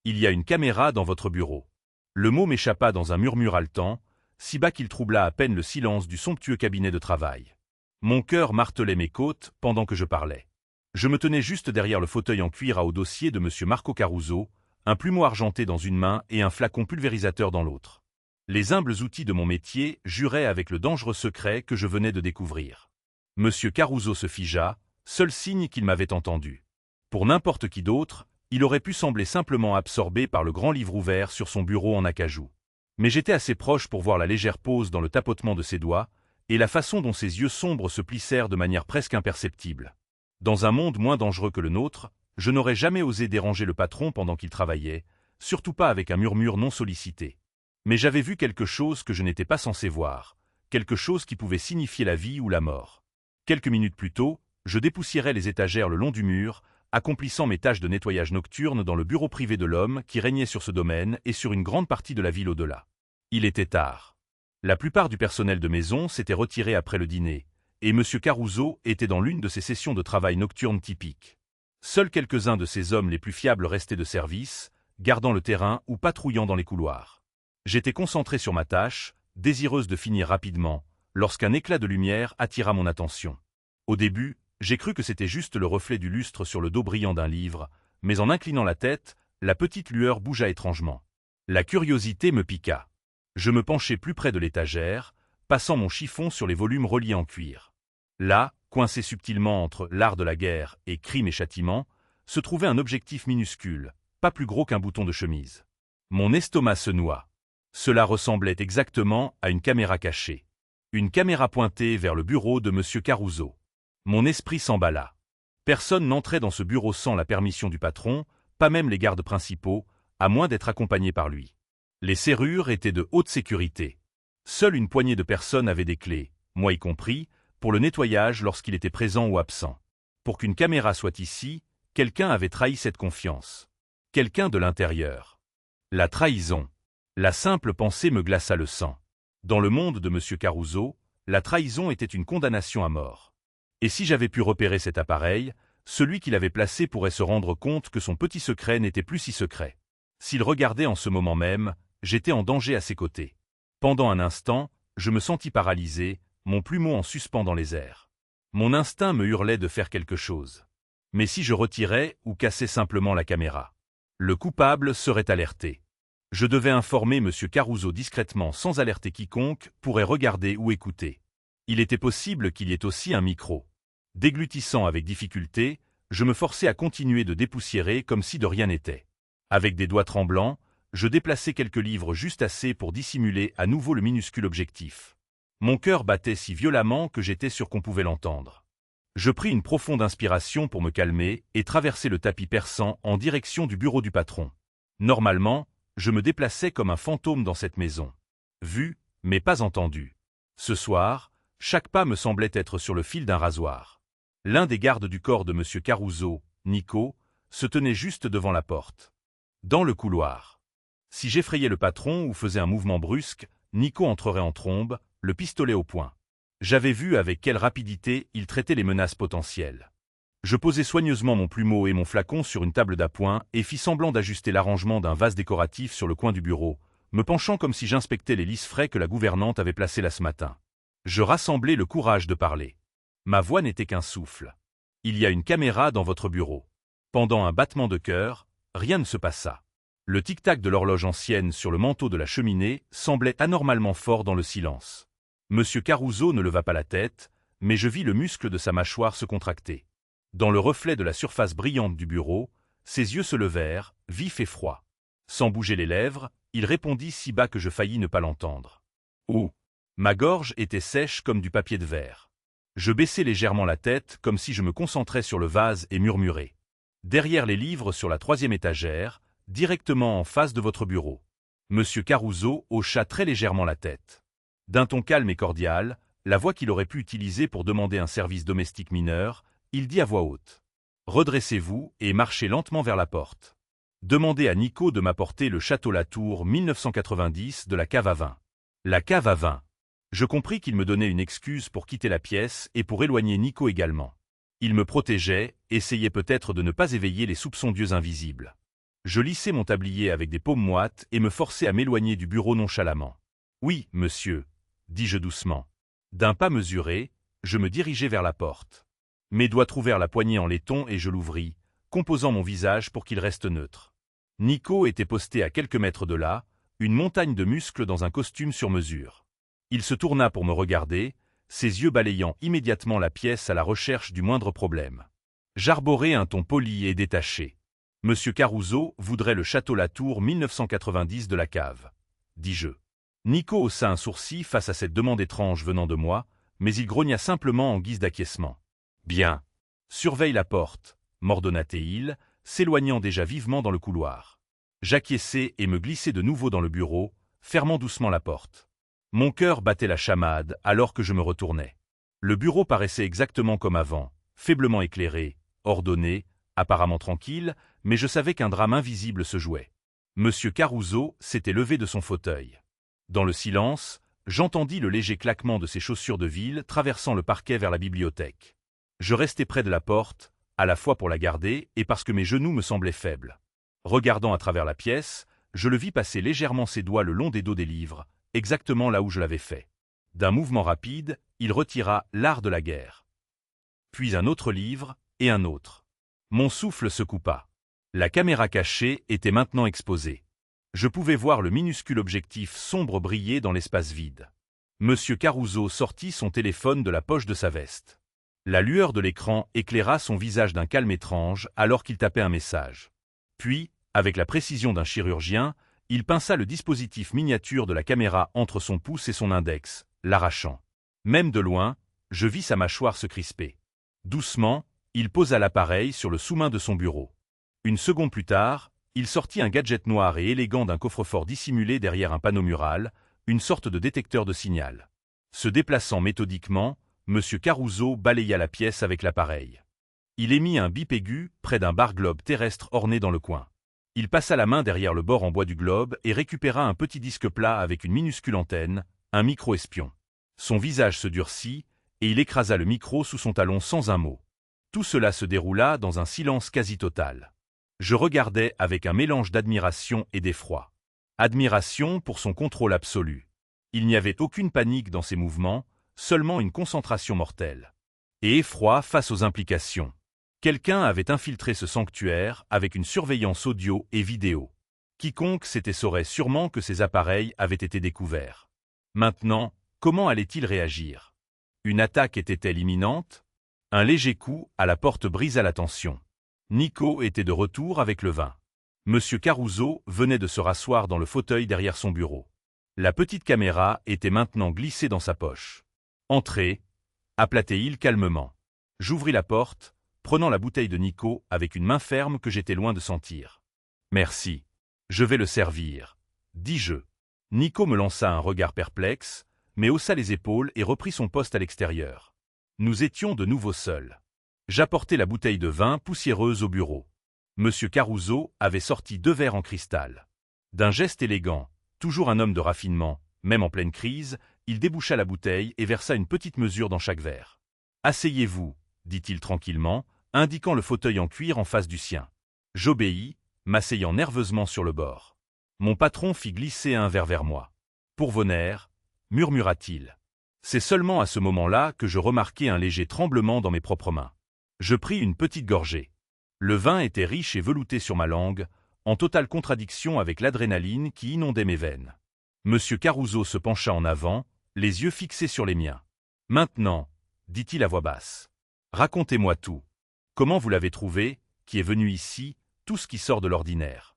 Il y a une caméra dans votre bureau. Le mot m'échappa dans un murmure haletant, si bas qu'il troubla à peine le silence du somptueux cabinet de travail. Mon cœur martelait mes côtes pendant que je parlais. Je me tenais juste derrière le fauteuil en cuir à haut dossier de M. Marco Caruso, un plumeau argenté dans une main et un flacon pulvérisateur dans l'autre. Les humbles outils de mon métier juraient avec le dangereux secret que je venais de découvrir. M. Caruso se figea, seul signe qu'il m'avait entendu. Pour n'importe qui d'autre, il aurait pu sembler simplement absorbé par le grand livre ouvert sur son bureau en acajou. Mais j'étais assez proche pour voir la légère pause dans le tapotement de ses doigts, et la façon dont ses yeux sombres se plissèrent de manière presque imperceptible. Dans un monde moins dangereux que le nôtre, je n'aurais jamais osé déranger le patron pendant qu'il travaillait, surtout pas avec un murmure non sollicité. Mais j'avais vu quelque chose que je n'étais pas censé voir, quelque chose qui pouvait signifier la vie ou la mort. Quelques minutes plus tôt, je dépoussiérais les étagères le long du mur, accomplissant mes tâches de nettoyage nocturne dans le bureau privé de l'homme qui régnait sur ce domaine et sur une grande partie de la ville au-delà. Il était tard. La plupart du personnel de maison s'était retiré après le dîner, et M. Caruso était dans l'une de ses sessions de travail nocturne typiques. Seuls quelques-uns de ses hommes les plus fiables restaient de service, gardant le terrain ou patrouillant dans les couloirs. J'étais concentré sur ma tâche, désireuse de finir rapidement, lorsqu'un éclat de lumière attira mon attention. Au début, j'ai cru que c'était juste le reflet du lustre sur le dos brillant d'un livre, mais en inclinant la tête, la petite lueur bougea étrangement. La curiosité me piqua. Je me penchai plus près de l'étagère, passant mon chiffon sur les volumes reliés en cuir. Là, coincé subtilement entre l'art de la guerre et crime et châtiment, se trouvait un objectif minuscule, pas plus gros qu'un bouton de chemise. Mon estomac se noua. Cela ressemblait exactement à une caméra cachée. Une caméra pointée vers le bureau de M. Caruso. Mon esprit s'emballa. Personne n'entrait dans ce bureau sans la permission du patron, pas même les gardes principaux, à moins d'être accompagnés par lui. Les serrures étaient de haute sécurité. Seule une poignée de personnes avaient des clés, moi y compris, pour le nettoyage lorsqu'il était présent ou absent. Pour qu'une caméra soit ici, quelqu'un avait trahi cette confiance. Quelqu'un de l'intérieur. La trahison. La simple pensée me glaça le sang. Dans le monde de M. Caruso, la trahison était une condamnation à mort. Et si j'avais pu repérer cet appareil, celui qui l'avait placé pourrait se rendre compte que son petit secret n'était plus si secret. S'il regardait en ce moment même, j'étais en danger à ses côtés. Pendant un instant, je me sentis paralysé, mon plumeau en suspens dans les airs. Mon instinct me hurlait de faire quelque chose. Mais si je retirais ou cassais simplement la caméra, le coupable serait alerté. Je devais informer M. Caruso discrètement sans alerter quiconque pourrait regarder ou écouter. Il était possible qu'il y ait aussi un micro. Déglutissant avec difficulté, je me forçais à continuer de dépoussiérer comme si de rien n'était. Avec des doigts tremblants, je déplaçais quelques livres juste assez pour dissimuler à nouveau le minuscule objectif. Mon cœur battait si violemment que j'étais sûr qu'on pouvait l'entendre. Je pris une profonde inspiration pour me calmer et traversai le tapis perçant en direction du bureau du patron. Normalement, je me déplaçais comme un fantôme dans cette maison. Vu, mais pas entendu. Ce soir, chaque pas me semblait être sur le fil d'un rasoir. L'un des gardes du corps de M. Caruso, Nico, se tenait juste devant la porte. Dans le couloir. Si j'effrayais le patron ou faisais un mouvement brusque, Nico entrerait en trombe, le pistolet au poing. J'avais vu avec quelle rapidité il traitait les menaces potentielles. Je posai soigneusement mon plumeau et mon flacon sur une table d'appoint et fis semblant d'ajuster l'arrangement d'un vase décoratif sur le coin du bureau, me penchant comme si j'inspectais les lys frais que la gouvernante avait placés là ce matin. Je rassemblai le courage de parler. Ma voix n'était qu'un souffle. Il y a une caméra dans votre bureau. Pendant un battement de cœur, rien ne se passa. Le tic-tac de l'horloge ancienne sur le manteau de la cheminée semblait anormalement fort dans le silence. M. Caruso ne leva pas la tête, mais je vis le muscle de sa mâchoire se contracter. Dans le reflet de la surface brillante du bureau, ses yeux se levèrent, vifs et froids. Sans bouger les lèvres, il répondit si bas que je faillis ne pas l'entendre. « Oh !» Ma gorge était sèche comme du papier de verre. Je baissai légèrement la tête comme si je me concentrais sur le vase et murmurai. « Derrière les livres sur la 3e étagère, directement en face de votre bureau. » M. Caruso hocha très légèrement la tête. D'un ton calme et cordial, la voix qu'il aurait pu utiliser pour demander un service domestique mineur, il dit à voix haute. « Redressez-vous et marchez lentement vers la porte. Demandez à Nico de m'apporter le Château Latour 1990 de la cave à vin. » La cave à vin. Je compris qu'il me donnait une excuse pour quitter la pièce et pour éloigner Nico également. Il me protégeait, essayait peut-être de ne pas éveiller les soupçons d'yeux invisibles. Je lissai mon tablier avec des paumes moites et me forçai à m'éloigner du bureau nonchalamment. « Oui, monsieur, » dis-je doucement. D'un pas mesuré, je me dirigeai vers la porte. Mes doigts trouvèrent la poignée en laiton et je l'ouvris, composant mon visage pour qu'il reste neutre. Nico était posté à quelques mètres de là, une montagne de muscles dans un costume sur mesure. Il se tourna pour me regarder, ses yeux balayant immédiatement la pièce à la recherche du moindre problème. J'arborai un ton poli et détaché. « Monsieur Caruso voudrait le château Latour 1990 de la cave, » dis-je. Nico haussa un sourcil face à cette demande étrange venant de moi, mais il grogna simplement en guise d'acquiescement. « Bien. Surveille la porte, » m'ordonna-t-il, s'éloignant déjà vivement dans le couloir. J'acquiesçai et me glissai de nouveau dans le bureau, fermant doucement la porte. Mon cœur battait la chamade alors que je me retournais. Le bureau paraissait exactement comme avant, faiblement éclairé, ordonné, apparemment tranquille, mais je savais qu'un drame invisible se jouait. Monsieur Caruso s'était levé de son fauteuil. Dans le silence, j'entendis le léger claquement de ses chaussures de ville traversant le parquet vers la bibliothèque. Je restai près de la porte, à la fois pour la garder et parce que mes genoux me semblaient faibles. Regardant à travers la pièce, je le vis passer légèrement ses doigts le long des dos des livres, exactement là où je l'avais fait. D'un mouvement rapide, il retira L'art de la guerre. Puis un autre livre, et un autre. Mon souffle se coupa. La caméra cachée était maintenant exposée. Je pouvais voir le minuscule objectif sombre briller dans l'espace vide. Monsieur Caruso sortit son téléphone de la poche de sa veste. La lueur de l'écran éclaira son visage d'un calme étrange alors qu'il tapait un message. Puis, avec la précision d'un chirurgien, il pinça le dispositif miniature de la caméra entre son pouce et son index, l'arrachant. Même de loin, je vis sa mâchoire se crisper. Doucement, il posa l'appareil sur le sous-main de son bureau. Une seconde plus tard, il sortit un gadget noir et élégant d'un coffre-fort dissimulé derrière un panneau mural, une sorte de détecteur de signal. Se déplaçant méthodiquement, Monsieur Caruso balaya la pièce avec l'appareil. Il émit un bip aigu près d'un bar-globe terrestre orné dans le coin. Il passa la main derrière le bord en bois du globe et récupéra un petit disque plat avec une minuscule antenne, un micro-espion. Son visage se durcit et il écrasa le micro sous son talon sans un mot. Tout cela se déroula dans un silence quasi total. Je regardais avec un mélange d'admiration et d'effroi. Admiration pour son contrôle absolu. Il n'y avait aucune panique dans ses mouvements, seulement une concentration mortelle. Et effroi face aux implications. Quelqu'un avait infiltré ce sanctuaire avec une surveillance audio et vidéo. Quiconque s'était saurait sûrement que ces appareils avaient été découverts. Maintenant, comment allait-il réagir? Une attaque était-elle imminente? Un léger coup à la porte brisa la tension. Nico était de retour avec le vin. Monsieur Caruso venait de se rasseoir dans le fauteuil derrière son bureau. La petite caméra était maintenant glissée dans sa poche. « Entrez », appela-t-il calmement. J'ouvris la porte, prenant la bouteille de Nico avec une main ferme que j'étais loin de sentir. « Merci. Je vais le servir, » dis-je. Nico me lança un regard perplexe, mais haussa les épaules et reprit son poste à l'extérieur. Nous étions de nouveau seuls. J'apportai la bouteille de vin poussiéreuse au bureau. Monsieur Caruso avait sorti 2 verres en cristal. D'un geste élégant, toujours un homme de raffinement, même en pleine crise, il déboucha la bouteille et versa une petite mesure dans chaque verre. « Asseyez-vous, » dit-il tranquillement, indiquant le fauteuil en cuir en face du sien. J'obéis, m'asseyant nerveusement sur le bord. Mon patron fit glisser un verre vers moi. « Pour vos nerfs, » murmura-t-il. C'est seulement à ce moment-là que je remarquai un léger tremblement dans mes propres mains. Je pris une petite gorgée. Le vin était riche et velouté sur ma langue, en totale contradiction avec l'adrénaline qui inondait mes veines. Monsieur Caruso se pencha en avant, les yeux fixés sur les miens. « Maintenant, » dit-il à voix basse, « racontez-moi tout. Comment vous l'avez trouvé, qui est venu ici, tout ce qui sort de l'ordinaire ?»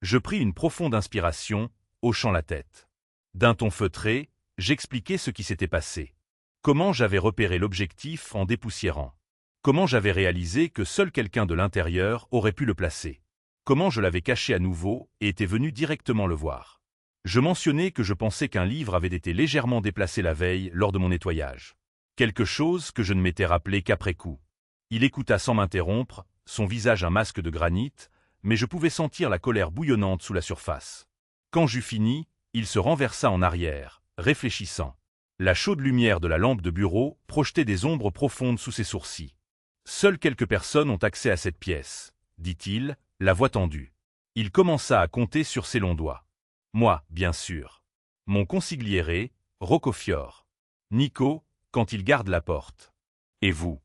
Je pris une profonde inspiration, hochant la tête. D'un ton feutré, j'expliquai ce qui s'était passé. Comment j'avais repéré l'objectif en dépoussiérant. Comment j'avais réalisé que seul quelqu'un de l'intérieur aurait pu le placer. Comment je l'avais caché à nouveau et était venu directement le voir. Je mentionnai que je pensais qu'un livre avait été légèrement déplacé la veille lors de mon nettoyage. Quelque chose que je ne m'étais rappelé qu'après coup. Il écouta sans m'interrompre, son visage un masque de granit, mais je pouvais sentir la colère bouillonnante sous la surface. Quand j'eus fini, il se renversa en arrière, réfléchissant. La chaude lumière de la lampe de bureau projetait des ombres profondes sous ses sourcils. « Seules quelques personnes ont accès à cette pièce, » dit-il, la voix tendue. Il commença à compter sur ses longs doigts. Moi, bien sûr. Mon consigliere, Roccofior. Nico, quand il garde la porte. Et vous?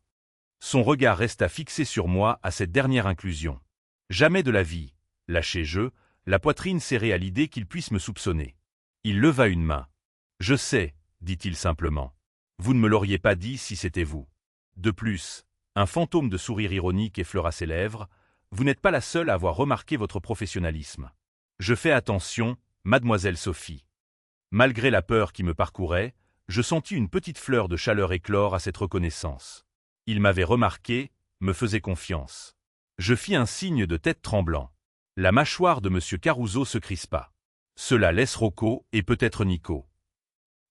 Son regard resta fixé sur moi à cette dernière inclusion. Jamais de la vie, lâché je, la poitrine serrée à l'idée qu'il puisse me soupçonner. Il leva une main. Je sais, dit-il simplement. Vous ne me l'auriez pas dit si c'était vous. De plus, un fantôme de sourire ironique effleura ses lèvres, vous n'êtes pas la seule à avoir remarqué votre professionnalisme. Je fais attention, mademoiselle Sophie. Malgré la peur qui me parcourait, je sentis une petite fleur de chaleur éclore à cette reconnaissance. Il m'avait remarqué, me faisait confiance. Je fis un signe de tête tremblant. La mâchoire de M. Caruso se crispa. Cela laisse Rocco et peut-être Nico.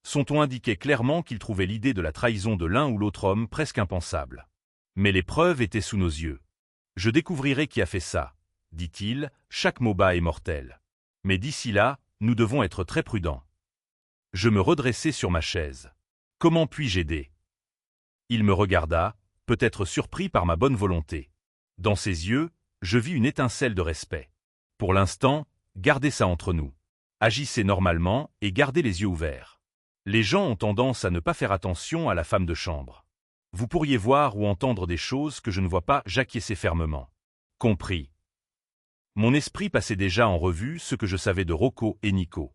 Son ton indiquait clairement qu'il trouvait l'idée de la trahison de l'un ou l'autre homme presque impensable. Mais les preuves étaient sous nos yeux. Je découvrirai qui a fait ça, dit-il, chaque mot bas est mortel. Mais d'ici là, nous devons être très prudents. Je me redressai sur ma chaise. Comment puis-je aider? Il me regarda, peut-être surpris par ma bonne volonté. Dans ses yeux, je vis une étincelle de respect. Pour l'instant, gardez ça entre nous. Agissez normalement et gardez les yeux ouverts. Les gens ont tendance à ne pas faire attention à la femme de chambre. Vous pourriez voir ou entendre des choses que je ne vois pas, j'acquiesçai fermement. Compris. Mon esprit passait déjà en revue ce que je savais de Rocco et Nico.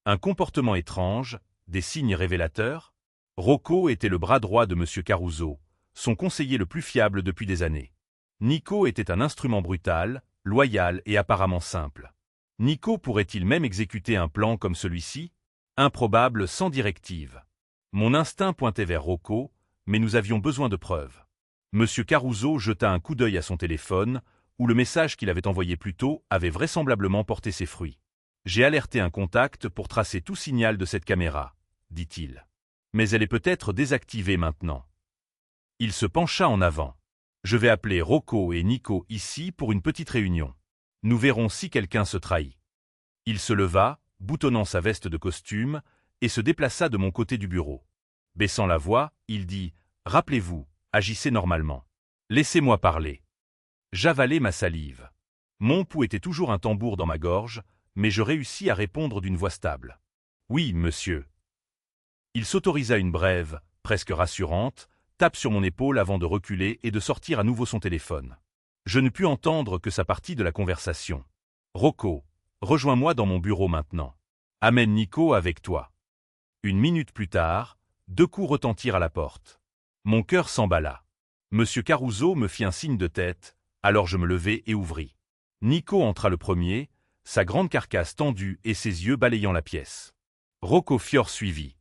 Un comportement étrange, des signes révélateurs. Rocco était le bras droit de M. Caruso, son conseiller le plus fiable depuis des années. Nico était un instrument brutal, loyal et apparemment simple. Nico pourrait-il même exécuter un plan comme celui-ci? Improbable sans directive. Mon instinct pointait vers Rocco, mais nous avions besoin de preuves. M. Caruso jeta un coup d'œil à son téléphone, où le message qu'il avait envoyé plus tôt avait vraisemblablement porté ses fruits. J'ai alerté un contact pour tracer tout signal de cette caméra, dit-il. Mais elle est peut-être désactivée maintenant. Il se pencha en avant. Je vais appeler Rocco et Nico ici pour une petite réunion. Nous verrons si quelqu'un se trahit. Il se leva, boutonnant sa veste de costume, et se déplaça de mon côté du bureau. Baissant la voix, il dit « Rappelez-vous, agissez normalement. Laissez-moi parler. » J'avalai ma salive. Mon pouls était toujours un tambour dans ma gorge, mais je réussis à répondre d'une voix stable. « Oui, monsieur. » Il s'autorisa une brève, presque rassurante, tape sur mon épaule avant de reculer et de sortir à nouveau son téléphone. Je ne pus entendre que sa partie de la conversation. « Rocco, rejoins-moi dans mon bureau maintenant. Amène Nico avec toi. » Une minute plus tard, 2 coups retentirent à la porte. Mon cœur s'emballa. Monsieur Caruso me fit un signe de tête, alors je me levai et ouvris. Nico entra le premier, sa grande carcasse tendue et ses yeux balayant la pièce. Roccofior suivit.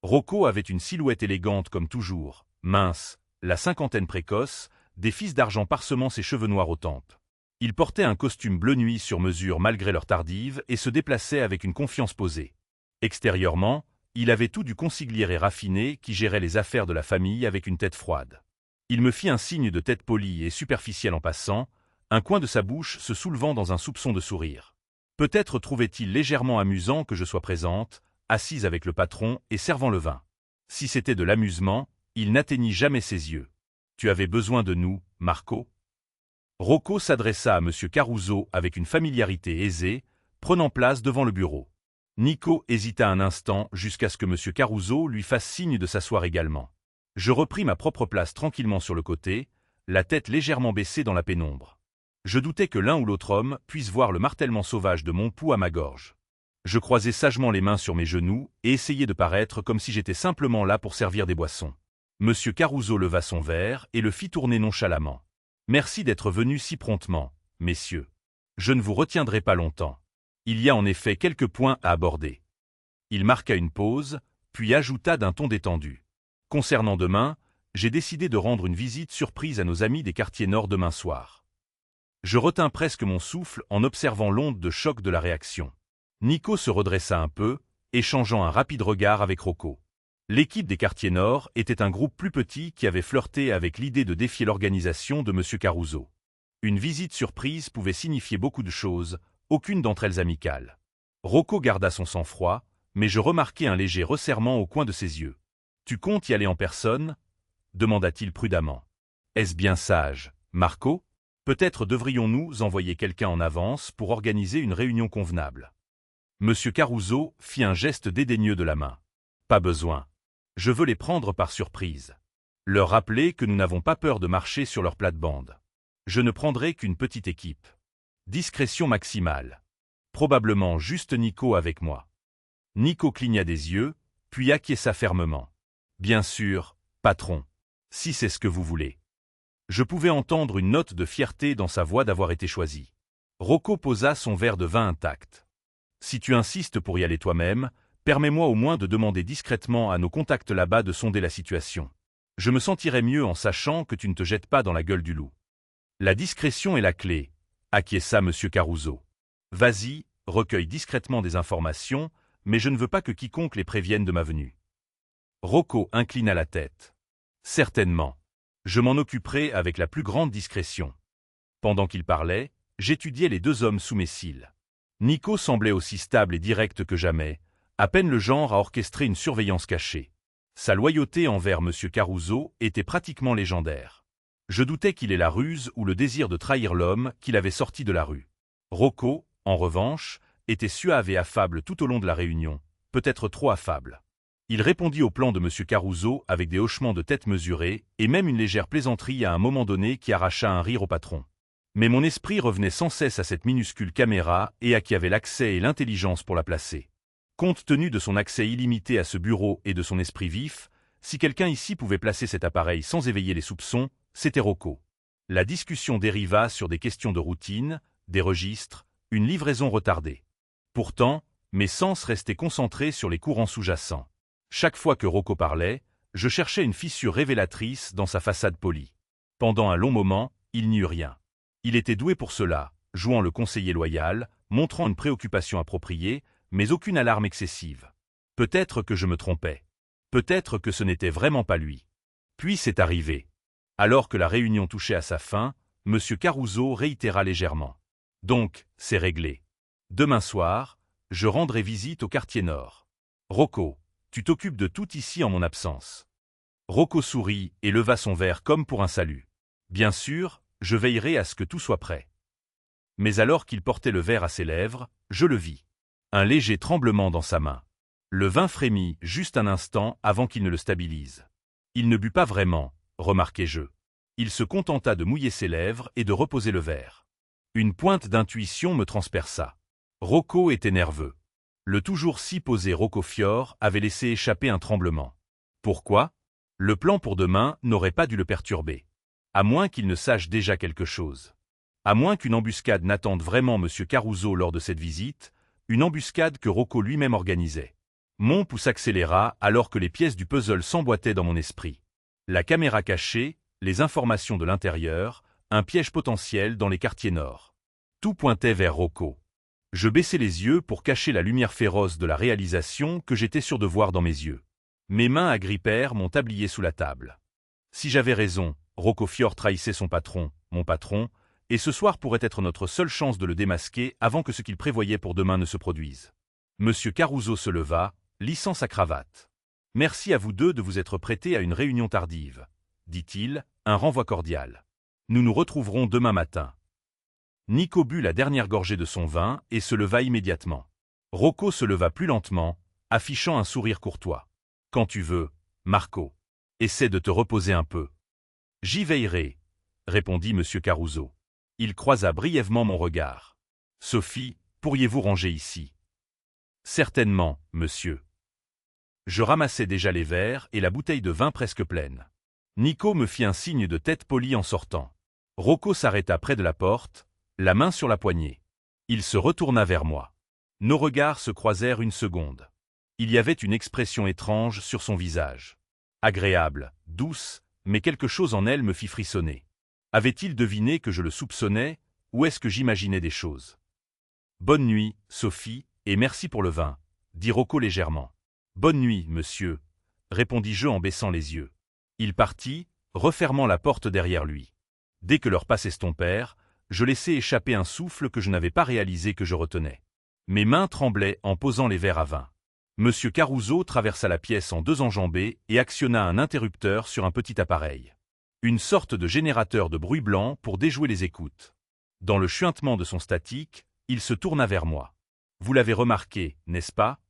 Rocco avait une silhouette élégante comme toujours, mince, la cinquantaine précoce, des fils d'argent parsemant ses cheveux noirs aux tempes. Il portait un costume bleu nuit sur mesure malgré l'heure tardive et se déplaçait avec une confiance posée. Extérieurement, il avait tout du consigliere raffiné qui gérait les affaires de la famille avec une tête froide. Il me fit un signe de tête polie et superficielle en passant, un coin de sa bouche se soulevant dans un soupçon de sourire. Peut-être trouvait-il légèrement amusant que je sois présente, assise avec le patron et servant le vin. Si c'était de l'amusement, il n'atteignit jamais ses yeux. « Tu avais besoin de nous, Marco ?» Rocco s'adressa à M. Caruso avec une familiarité aisée, prenant place devant le bureau. Nico hésita un instant jusqu'à ce que M. Caruso lui fasse signe de s'asseoir également. Je repris ma propre place tranquillement sur le côté, la tête légèrement baissée dans la pénombre. Je doutais que l'un ou l'autre homme puisse voir le martèlement sauvage de mon pouls à ma gorge. Je croisai sagement les mains sur mes genoux et essayai de paraître comme si j'étais simplement là pour servir des boissons. M. Caruso leva son verre et le fit tourner nonchalamment. « Merci d'être venus si promptement, messieurs. Je ne vous retiendrai pas longtemps. Il y a en effet quelques points à aborder. » Il marqua une pause, puis ajouta d'un ton détendu. « Concernant demain, j'ai décidé de rendre une visite surprise à nos amis des quartiers nord demain soir. » Je retins presque mon souffle en observant l'onde de choc de la réaction. Nico se redressa un peu, échangeant un rapide regard avec Rocco. L'équipe des quartiers nord était un groupe plus petit qui avait flirté avec l'idée de défier l'organisation de M. Caruso. Une visite surprise pouvait signifier beaucoup de choses, aucune d'entre elles amicale. Rocco garda son sang-froid, mais je remarquai un léger resserrement au coin de ses yeux. « Tu comptes y aller en personne ?» demanda-t-il prudemment. « Est-ce bien sage, Marco ?» Peut-être devrions-nous envoyer quelqu'un en avance pour organiser une réunion convenable. Monsieur Caruso fit un geste dédaigneux de la main. Pas besoin. Je veux les prendre par surprise. Leur rappeler que nous n'avons pas peur de marcher sur leur plate-bande. Je ne prendrai qu'une petite équipe. Discrétion maximale. Probablement juste Nico avec moi. Nico cligna des yeux, puis acquiesça fermement. Bien sûr, patron. Si c'est ce que vous voulez. Je pouvais entendre une note de fierté dans sa voix d'avoir été choisi. Rocco posa son verre de vin intact. Si tu insistes pour y aller toi-même, permets-moi au moins de demander discrètement à nos contacts là-bas de sonder la situation. Je me sentirais mieux en sachant que tu ne te jettes pas dans la gueule du loup. La discrétion est la clé, acquiesça monsieur Caruso. Vas-y, recueille discrètement des informations, mais je ne veux pas que quiconque les prévienne de ma venue. Rocco inclina la tête. Certainement. Je m'en occuperai avec la plus grande discrétion. Pendant qu'il parlait, j'étudiais les deux hommes sous mes cils. Nico semblait aussi stable et direct que jamais, à peine le genre à orchestrer une surveillance cachée. Sa loyauté envers monsieur Caruso était pratiquement légendaire. Je doutais qu'il ait la ruse ou le désir de trahir l'homme qu'il avait sorti de la rue. Rocco, en revanche, était suave et affable tout au long de la réunion, peut-être trop affable. Il répondit au plan de monsieur Caruso avec des hochements de tête mesurés et même une légère plaisanterie à un moment donné qui arracha un rire au patron. Mais mon esprit revenait sans cesse à cette minuscule caméra et à qui avait l'accès et l'intelligence pour la placer. Compte tenu de son accès illimité à ce bureau et de son esprit vif, si quelqu'un ici pouvait placer cet appareil sans éveiller les soupçons, c'était Rocco. La discussion dériva sur des questions de routine, des registres, une livraison retardée. Pourtant, mes sens restaient concentrés sur les courants sous-jacents. Chaque fois que Rocco parlait, je cherchais une fissure révélatrice dans sa façade polie. Pendant un long moment, il n'y eut rien. Il était doué pour cela, jouant le conseiller loyal, montrant une préoccupation appropriée, mais aucune alarme excessive. Peut-être que je me trompais. Peut-être que ce n'était vraiment pas lui. Puis c'est arrivé. Alors que la réunion touchait à sa fin, M. Caruso réitéra légèrement. Donc, c'est réglé. Demain soir, je rendrai visite au quartier nord. Rocco, tu t'occupes de tout ici en mon absence. Rocco sourit et leva son verre comme pour un salut. Bien sûr, je veillerai à ce que tout soit prêt. Mais alors qu'il portait le verre à ses lèvres, je le vis. Un léger tremblement dans sa main. Le vin frémit juste un instant avant qu'il ne le stabilise. Il ne but pas vraiment, remarquai-je. Il se contenta de mouiller ses lèvres et de reposer le verre. Une pointe d'intuition me transperça. Rocco était nerveux. Le toujours si posé Roccofior avait laissé échapper un tremblement. Pourquoi? Le plan pour demain n'aurait pas dû le perturber. À moins qu'il ne sache déjà quelque chose. À moins qu'une embuscade n'attende vraiment M. Caruso lors de cette visite, une embuscade que Rocco lui-même organisait. Mon pouls s'accéléra alors que les pièces du puzzle s'emboîtaient dans mon esprit. La caméra cachée, les informations de l'intérieur, un piège potentiel dans les quartiers nord. Tout pointait vers Rocco. Je baissai les yeux pour cacher la lumière féroce de la réalisation que j'étais sûr de voir dans mes yeux. Mes mains agrippèrent mon tablier sous la table. Si j'avais raison, Roccofior trahissait son patron, mon patron, et ce soir pourrait être notre seule chance de le démasquer avant que ce qu'il prévoyait pour demain ne se produise. Monsieur Caruso se leva, lissant sa cravate. « Merci à vous deux de vous être prêtés à une réunion tardive, » dit-il, un renvoi cordial. « Nous nous retrouverons demain matin. » Nico but la dernière gorgée de son vin et se leva immédiatement. Rocco se leva plus lentement, affichant un sourire courtois. « Quand tu veux, Marco. Essaie de te reposer un peu. »« J'y veillerai, » répondit monsieur Caruso. Il croisa brièvement mon regard. « Sophie, pourriez-vous ranger ici ?»« Certainement, monsieur. » Je ramassais déjà les verres et la bouteille de vin presque pleine. Nico me fit un signe de tête poli en sortant. Rocco s'arrêta près de la porte, la main sur la poignée. Il se retourna vers moi. Nos regards se croisèrent une seconde. Il y avait une expression étrange sur son visage. Agréable, douce, mais quelque chose en elle me fit frissonner. Avait-il deviné que je le soupçonnais, ou est-ce que j'imaginais des choses? « Bonne nuit, Sophie, et merci pour le vin, » dit Rocco légèrement. « Bonne nuit, monsieur, » répondis-je en baissant les yeux. Il partit, refermant la porte derrière lui. Dès que leurs pas s'estompèrent, je laissai échapper un souffle que je n'avais pas réalisé que je retenais. Mes mains tremblaient en posant les verres à vin. Monsieur Caruso traversa la pièce en deux enjambées et actionna un interrupteur sur un petit appareil. Une sorte de générateur de bruit blanc pour déjouer les écoutes. Dans le chuintement de son statique, il se tourna vers moi. « Vous l'avez remarqué, n'est-ce pas »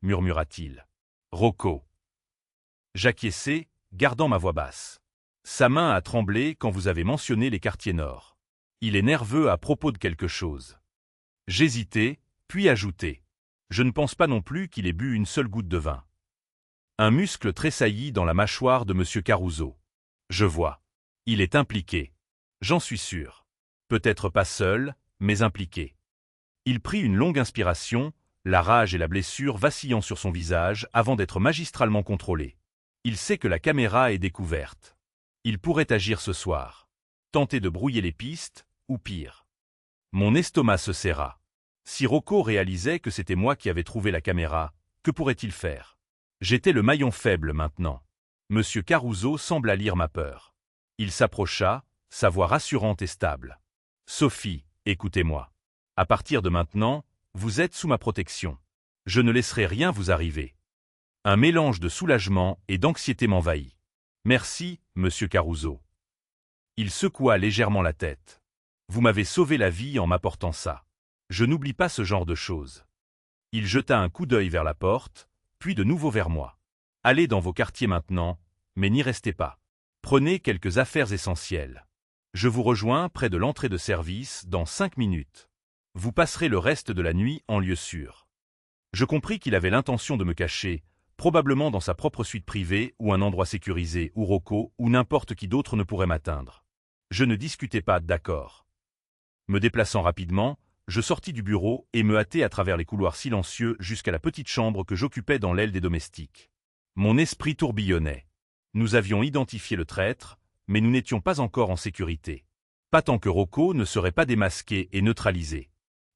murmura-t-il. « Rocco. » J'acquiesçai, gardant ma voix basse. Sa main a tremblé quand vous avez mentionné les quartiers nord. Il est nerveux à propos de quelque chose. J'hésitai, puis ajoutai. Je ne pense pas non plus qu'il ait bu une seule goutte de vin. Un muscle tressaillit dans la mâchoire de M. Caruso. Je vois. Il est impliqué. J'en suis sûr. Peut-être pas seul, mais impliqué. Il prit une longue inspiration, la rage et la blessure vacillant sur son visage avant d'être magistralement contrôlé. Il sait que la caméra est découverte. Il pourrait agir ce soir. Tenter de brouiller les pistes, ou pire. Mon estomac se serra. Si Rocco réalisait que c'était moi qui avais trouvé la caméra, que pourrait-il faire? J'étais le maillon faible maintenant. Monsieur Caruso sembla lire ma peur. Il s'approcha, sa voix rassurante et stable. « Sophie, écoutez-moi. À partir de maintenant, vous êtes sous ma protection. Je ne laisserai rien vous arriver. » Un mélange de soulagement et d'anxiété m'envahit. « Merci, monsieur Caruso. » Il secoua légèrement la tête. « Vous m'avez sauvé la vie en m'apportant ça. Je n'oublie pas ce genre de choses. » Il jeta un coup d'œil vers la porte, puis de nouveau vers moi. « Allez dans vos quartiers maintenant, mais n'y restez pas. Prenez quelques affaires essentielles. Je vous rejoins près de l'entrée de service dans 5 minutes. Vous passerez le reste de la nuit en lieu sûr. » Je compris qu'il avait l'intention de me cacher, probablement dans sa propre suite privée ou un endroit sécurisé où Rocco ou n'importe qui d'autre ne pourrait m'atteindre. Je ne discutais pas, d'accord. Me déplaçant rapidement, je sortis du bureau et me hâtai à travers les couloirs silencieux jusqu'à la petite chambre que j'occupais dans l'aile des domestiques. Mon esprit tourbillonnait. Nous avions identifié le traître, mais nous n'étions pas encore en sécurité. Pas tant que Rocco ne serait pas démasqué et neutralisé.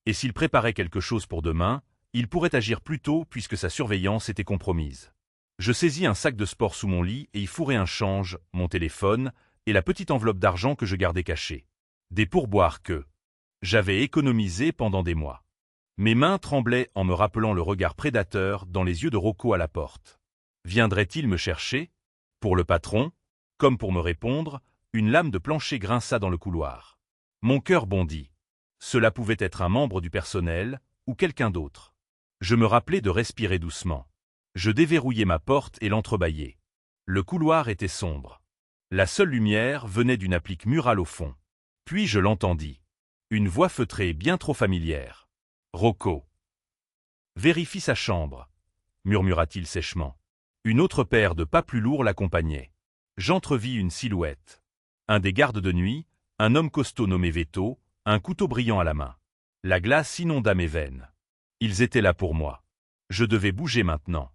Et s'il préparait quelque chose pour demain, il pourrait agir plus tôt puisque sa surveillance était compromise. Je saisis un sac de sport sous mon lit et y fourrai un change, mon téléphone et la petite enveloppe d'argent que je gardais cachée. Des pourboires que j'avais économisés pendant des mois. Mes mains tremblaient en me rappelant le regard prédateur dans les yeux de Rocco à la porte. Viendrait-il me chercher? Pour le patron, comme pour me répondre, une lame de plancher grinça dans le couloir. Mon cœur bondit. Cela pouvait être un membre du personnel ou quelqu'un d'autre. Je me rappelais de respirer doucement. Je déverrouillai ma porte et l'entrebâillai. Le couloir était sombre. La seule lumière venait d'une applique murale au fond. Puis je l'entendis. Une voix feutrée bien trop familière. « Rocco. »« Vérifie sa chambre, » murmura-t-il sèchement. Une autre paire de pas plus lourds l'accompagnait. J'entrevis une silhouette. Un des gardes de nuit, un homme costaud nommé Veto, un couteau brillant à la main. La glace inonda mes veines. Ils étaient là pour moi. Je devais bouger maintenant.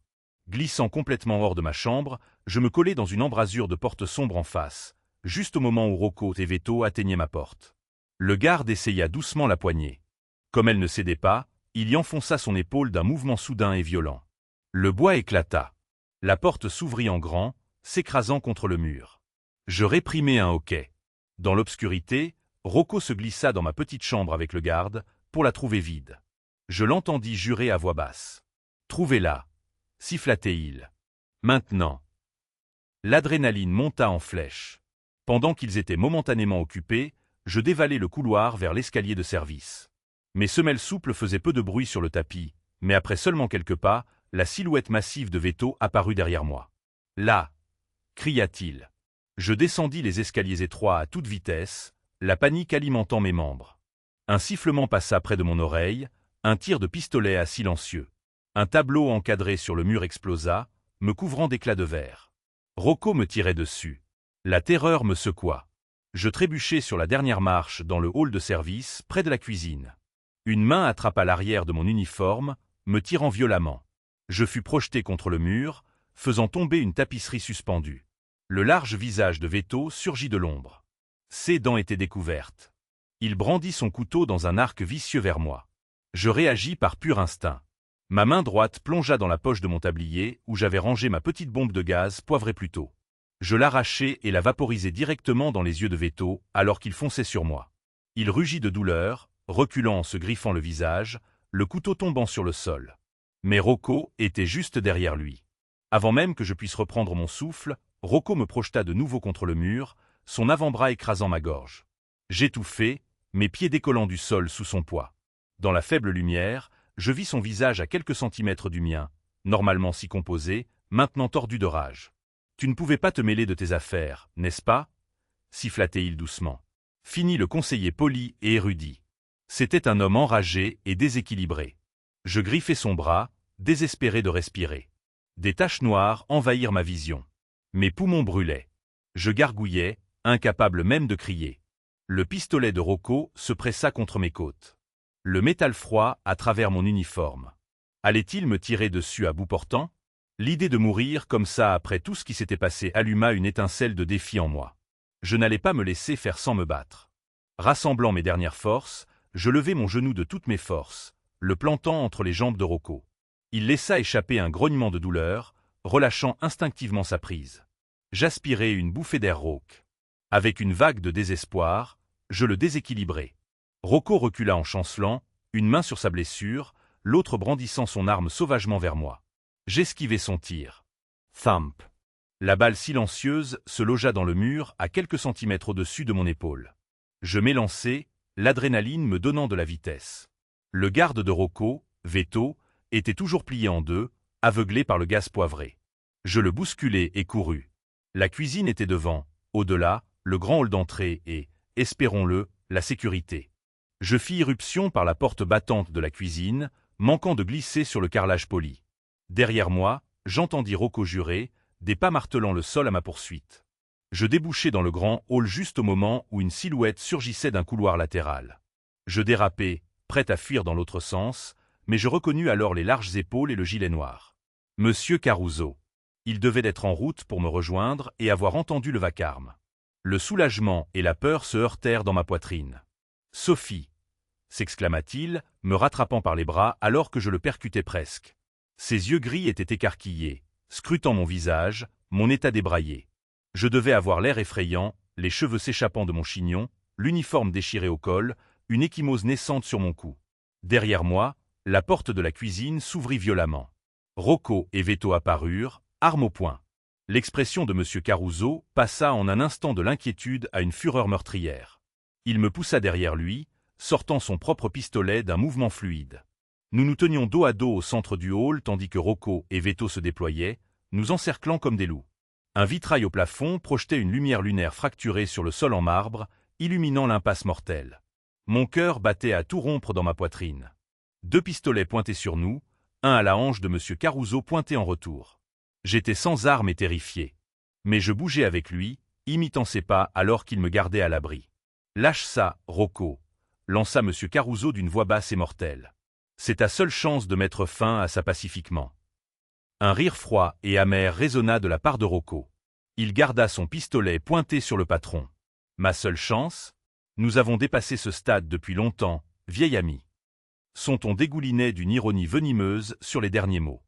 Glissant complètement hors de ma chambre, je me collai dans une embrasure de porte sombre en face, juste au moment où Rocco et Veto atteignaient ma porte. Le garde essaya doucement la poignée. Comme elle ne cédait pas, il y enfonça son épaule d'un mouvement soudain et violent. Le bois éclata. La porte s'ouvrit en grand, s'écrasant contre le mur. Je réprimai un hoquet. Dans l'obscurité, Rocco se glissa dans ma petite chambre avec le garde, pour la trouver vide. Je l'entendis jurer à voix basse. « Trouvez-la » siffla-t-il. « Maintenant » L'adrénaline monta en flèche. Pendant qu'ils étaient momentanément occupés, je dévalai le couloir vers l'escalier de service. Mes semelles souples faisaient peu de bruit sur le tapis, mais après seulement quelques pas, la silhouette massive de Veto apparut derrière moi. « Là » cria-t-il. Je descendis les escaliers étroits à toute vitesse, la panique alimentant mes membres. Un sifflement passa près de mon oreille, un tir de pistolet à silencieux. Un tableau encadré sur le mur explosa, me couvrant d'éclats de verre. Rocco me tirait dessus. La terreur me secoua. Je trébuchai sur la dernière marche dans le hall de service, près de la cuisine. Une main attrapa l'arrière de mon uniforme, me tirant violemment. Je fus projeté contre le mur, faisant tomber une tapisserie suspendue. Le large visage de Veto surgit de l'ombre. Ses dents étaient découvertes. Il brandit son couteau dans un arc vicieux vers moi. Je réagis par pur instinct. Ma main droite plongea dans la poche de mon tablier où j'avais rangé ma petite bombe de gaz poivrée plus tôt. Je l'arrachai et la vaporisai directement dans les yeux de Veto alors qu'il fonçait sur moi. Il rugit de douleur, reculant en se griffant le visage, le couteau tombant sur le sol. Mais Rocco était juste derrière lui. Avant même que je puisse reprendre mon souffle, Rocco me projeta de nouveau contre le mur, son avant-bras écrasant ma gorge. J'étouffais, mes pieds décollant du sol sous son poids. Dans la faible lumière, je vis son visage à quelques centimètres du mien, normalement si composé, maintenant tordu de rage. « Tu ne pouvais pas te mêler de tes affaires, n'est-ce pas » siffla-t-il doucement. Fini le conseiller poli et érudit. C'était un homme enragé et déséquilibré. Je griffai son bras, désespéré de respirer. Des taches noires envahirent ma vision. Mes poumons brûlaient. Je gargouillais, incapable même de crier. Le pistolet de Rocco se pressa contre mes côtes. Le métal froid à travers mon uniforme. Allait-il me tirer dessus à bout portant? L'idée de mourir comme ça après tout ce qui s'était passé alluma une étincelle de défi en moi. Je n'allais pas me laisser faire sans me battre. Rassemblant mes dernières forces, je levai mon genou de toutes mes forces, le plantant entre les jambes de Rocco. Il laissa échapper un grognement de douleur, relâchant instinctivement sa prise. J'aspirai une bouffée d'air rauque. Avec une vague de désespoir, je le déséquilibrai. Rocco recula en chancelant, une main sur sa blessure, l'autre brandissant son arme sauvagement vers moi. J'esquivai son tir. Thump. La balle silencieuse se logea dans le mur à quelques centimètres au-dessus de mon épaule. Je m'élançai, l'adrénaline me donnant de la vitesse. Le garde de Rocco, Veto, était toujours plié en deux, aveuglé par le gaz poivré. Je le bousculai et courus. La cuisine était devant, au-delà, le grand hall d'entrée et, espérons-le, la sécurité. Je fis irruption par la porte battante de la cuisine, manquant de glisser sur le carrelage poli. Derrière moi, j'entendis Rocco jurer, des pas martelant le sol à ma poursuite. Je débouchai dans le grand hall juste au moment où une silhouette surgissait d'un couloir latéral. Je dérapai, prêt à fuir dans l'autre sens, mais je reconnus alors les larges épaules et le gilet noir. Monsieur Caruso. Il devait être en route pour me rejoindre et avoir entendu le vacarme. Le soulagement et la peur se heurtèrent dans ma poitrine. « Sophie !» s'exclama-t-il, me rattrapant par les bras alors que je le percutais presque. Ses yeux gris étaient écarquillés, scrutant mon visage, mon état débraillé. Je devais avoir l'air effrayant, les cheveux s'échappant de mon chignon, l'uniforme déchiré au col, une ecchymose naissante sur mon cou. Derrière moi, la porte de la cuisine s'ouvrit violemment. Rocco et Veto apparurent, armes au poing. L'expression de M. Caruso passa en un instant de l'inquiétude à une fureur meurtrière. Il me poussa derrière lui, sortant son propre pistolet d'un mouvement fluide. Nous nous tenions dos à dos au centre du hall tandis que Rocco et Veto se déployaient, nous encerclant comme des loups. Un vitrail au plafond projetait une lumière lunaire fracturée sur le sol en marbre, illuminant l'impasse mortelle. Mon cœur battait à tout rompre dans ma poitrine. 2 pistolets pointés sur nous, un à la hanche de M. Caruso pointé en retour. J'étais sans armes et terrifié. Mais je bougeais avec lui, imitant ses pas alors qu'il me gardait à l'abri. « Lâche ça, Rocco !» lança M. Caruso d'une voix basse et mortelle. C'est ta seule chance de mettre fin à ça pacifiquement. Un rire froid et amer résonna de la part de Rocco. Il garda son pistolet pointé sur le patron. Ma seule chance? Nous avons dépassé ce stade depuis longtemps, vieil ami. Son ton dégoulinait d'une ironie venimeuse sur les derniers mots.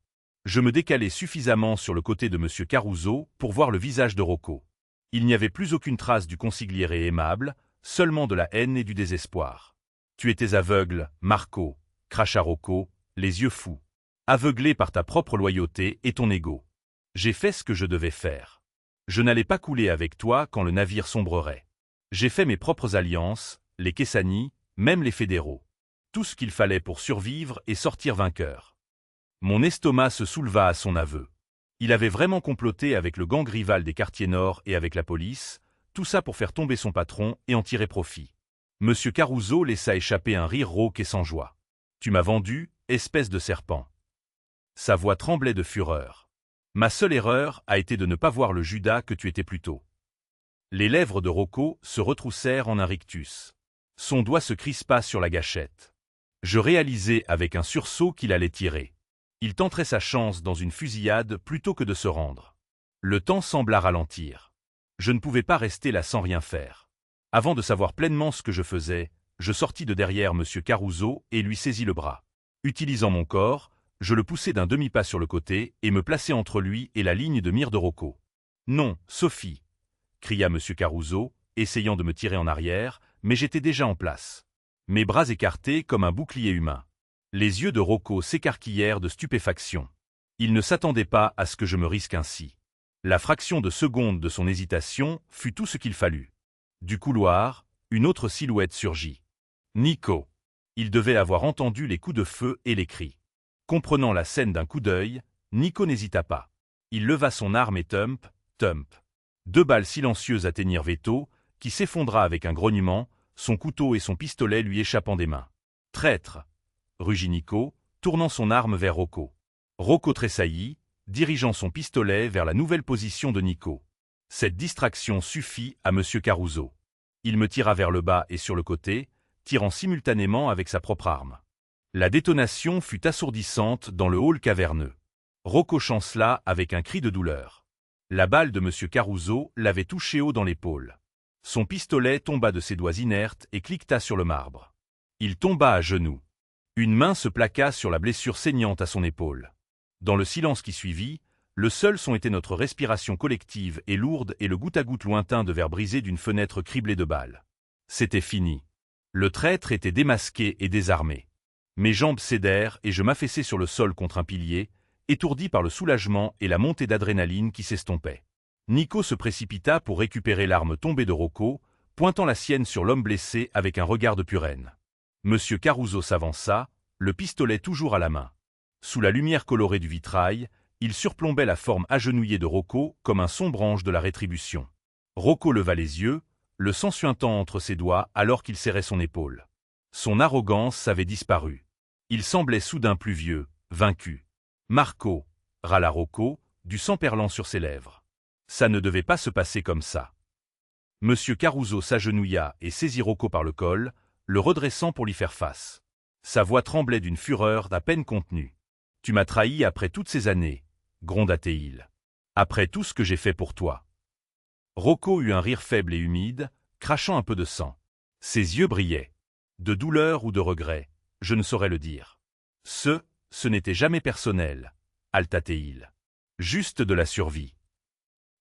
Je me décalai suffisamment sur le côté de M. Caruso pour voir le visage de Rocco. Il n'y avait plus aucune trace du consigliere aimable, seulement de la haine et du désespoir. Tu étais aveugle, Marco, cracha Rocco, les yeux fous. Aveuglé par ta propre loyauté et ton ego. J'ai fait ce que je devais faire. Je n'allais pas couler avec toi quand le navire sombrerait. J'ai fait mes propres alliances, les Kessani, même les fédéraux. Tout ce qu'il fallait pour survivre et sortir vainqueur. Mon estomac se souleva à son aveu. Il avait vraiment comploté avec le gang rival des quartiers nord et avec la police, tout ça pour faire tomber son patron et en tirer profit. Monsieur Caruso laissa échapper un rire rauque et sans joie. Tu m'as vendu, espèce de serpent. Sa voix tremblait de fureur. Ma seule erreur a été de ne pas voir le Judas que tu étais plus tôt. Les lèvres de Rocco se retroussèrent en un rictus. Son doigt se crispa sur la gâchette. Je réalisai avec un sursaut qu'il allait tirer. Il tenterait sa chance dans une fusillade plutôt que de se rendre. Le temps sembla ralentir. Je ne pouvais pas rester là sans rien faire. Avant de savoir pleinement ce que je faisais, je sortis de derrière M. Caruso et lui saisis le bras. Utilisant mon corps, je le poussai d'un demi-pas sur le côté et me plaçai entre lui et la ligne de mire de Rocco. « Non, Sophie !» cria M. Caruso, essayant de me tirer en arrière, mais j'étais déjà en place. Mes bras écartés comme un bouclier humain. Les yeux de Rocco s'écarquillèrent de stupéfaction. Il ne s'attendait pas à ce que je me risque ainsi. La fraction de seconde de son hésitation fut tout ce qu'il fallut. Du couloir, une autre silhouette surgit. Nico. Il devait avoir entendu les coups de feu et les cris. Comprenant la scène d'un coup d'œil, Nico n'hésita pas. Il leva son arme et thump. 2 balles silencieuses atteignirent Veto, qui s'effondra avec un grognement, son couteau et son pistolet lui échappant des mains. Traître! Rugit Nico, tournant son arme vers Rocco. Rocco tressaillit, dirigeant son pistolet vers la nouvelle position de Nico. Cette distraction suffit à M. Caruso. Il me tira vers le bas et sur le côté, tirant simultanément avec sa propre arme. La détonation fut assourdissante dans le hall caverneux. Rocco chancela avec un cri de douleur. La balle de M. Caruso l'avait touché haut dans l'épaule. Son pistolet tomba de ses doigts inertes et cliqueta sur le marbre. Il tomba à genoux. Une main se plaqua sur la blessure saignante à son épaule. Dans le silence qui suivit, le seul son était notre respiration collective et lourde et le goutte-à-goutte lointain de verre brisé d'une fenêtre criblée de balles. C'était fini. Le traître était démasqué et désarmé. Mes jambes cédèrent et je m'affaissai sur le sol contre un pilier, étourdi par le soulagement et la montée d'adrénaline qui s'estompait. Nico se précipita pour récupérer l'arme tombée de Rocco, pointant la sienne sur l'homme blessé avec un regard de pure haine. Monsieur Caruso s'avança, le pistolet toujours à la main. Sous la lumière colorée du vitrail, il surplombait la forme agenouillée de Rocco comme un sombre ange de la rétribution. Rocco leva les yeux, le sang suintant entre ses doigts alors qu'il serrait son épaule. Son arrogance avait disparu. Il semblait soudain plus vieux, vaincu. « Marco » râla Rocco, du sang perlant sur ses lèvres. Ça ne devait pas se passer comme ça. Monsieur Caruso s'agenouilla et saisit Rocco par le col, le redressant pour lui faire face. Sa voix tremblait d'une fureur à peine contenue. « Tu m'as trahi après toutes ces années, » gronda-t-il. « Après tout ce que j'ai fait pour toi. » Rocco eut un rire faible et humide, crachant un peu de sang. Ses yeux brillaient. De douleur ou de regret, je ne saurais le dire. Ce n'était jamais personnel, halta-t-il. Juste de la survie.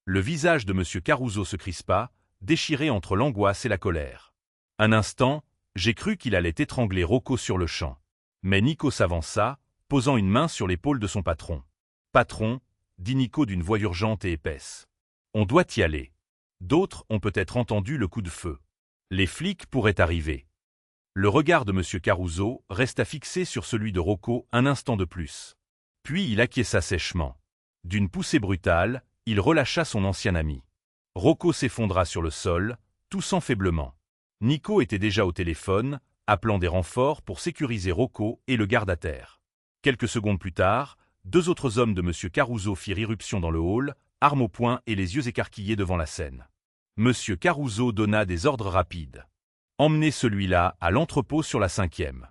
Le visage de M. Caruso se crispa, déchiré entre l'angoisse et la colère. Un instant, j'ai cru qu'il allait étrangler Rocco sur le champ. Mais Nico s'avança, posant une main sur l'épaule de son patron. « Patron » dit Nico d'une voix urgente et épaisse. « On doit y aller. D'autres ont peut-être entendu le coup de feu. Les flics pourraient arriver. » Le regard de M. Caruso resta fixé sur celui de Rocco un instant de plus. Puis il acquiesça sèchement. D'une poussée brutale, il relâcha son ancien ami. Rocco s'effondra sur le sol, toussant faiblement. Nico était déjà au téléphone, appelant des renforts pour sécuriser Rocco et le garde à terre. Quelques secondes plus tard, 2 autres hommes de M. Caruso firent irruption dans le hall, armes au poing et les yeux écarquillés devant la scène. M. Caruso donna des ordres rapides. Emmenez celui-là à l'entrepôt sur la 5e.